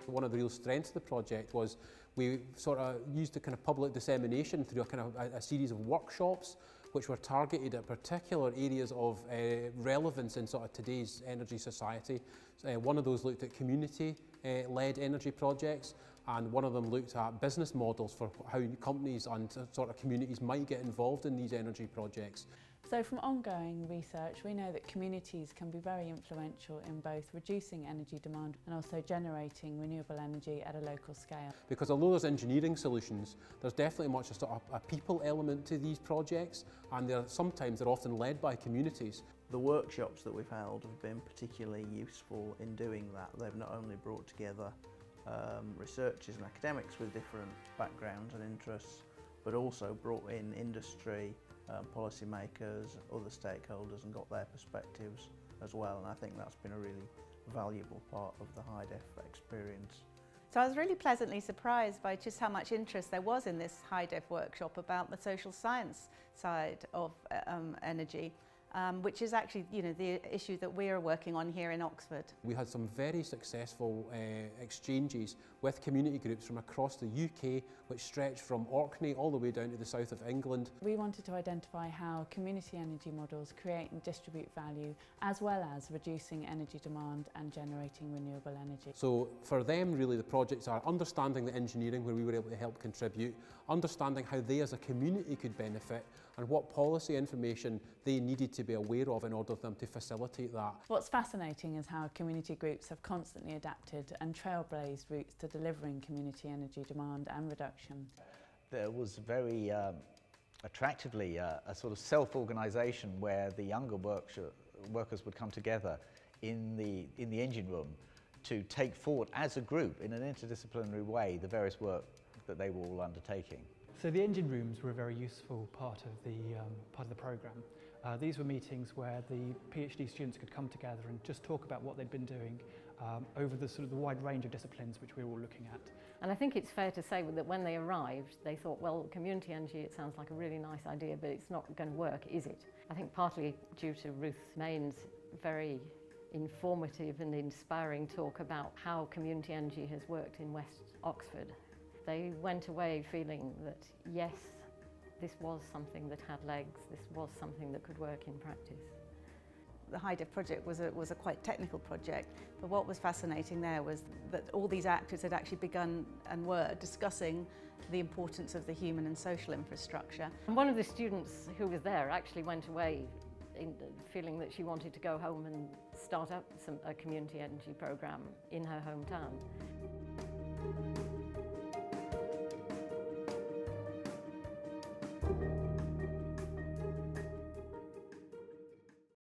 One of the real strengths of the project was we sort of used the kind of public dissemination through a series of workshops which were targeted at particular areas of relevance in sort of today's energy society. One of those looked at community-led energy projects, and one of them looked at business models for how companies and sort of communities might get involved in these energy projects. So from ongoing research, we know that communities can be very influential in both reducing energy demand and also generating renewable energy at a local scale. Because although there's engineering solutions, there's definitely much a sort of a people element to these projects, and they're often led by communities. The workshops that we've held have been particularly useful in doing that. They've not only brought together researchers and academics with different backgrounds and interests, but also brought in industry, policymakers, other stakeholders, and got their perspectives as well. And I think that's been a really valuable part of the HiDEF experience. So I was really pleasantly surprised by just how much interest there was in this HiDEF workshop about the social science side of energy. Which is actually, the issue that we're working on here in Oxford. We had some very successful exchanges with community groups from across the UK, which stretched from Orkney all the way down to the south of England. We wanted to identify how community energy models create and distribute value, as well as reducing energy demand and generating renewable energy. So for them, really, the projects are understanding the engineering where we were able to help contribute, understanding how they as a community could benefit, and what policy information they needed to be aware of in order for them to facilitate that. What's fascinating is how community groups have constantly adapted and trailblazed routes to delivering community energy demand and reduction. There was very attractively a sort of self-organisation where the younger workers would come together in the engine room to take forward as a group in an interdisciplinary way the various work that they were all undertaking. So the engine rooms were a very useful part of the programme. These were meetings where the PhD students could come together and just talk about what they'd been doing over the wide range of disciplines which we were all looking at. And I think it's fair to say that when they arrived, they thought, well, community energy, it sounds like a really nice idea, but it's not going to work, is it? I think partly due to Ruth Main's very informative and inspiring talk about how community energy has worked in West Oxford. They went away feeling that, yes, this was something that had legs, this was something that could work in practice. The HiDEF project was a quite technical project, but what was fascinating there was that all these actors had actually begun and were discussing the importance of the human and social infrastructure. And one of the students who was there actually went away feeling that she wanted to go home and start up a community energy programme in her hometown.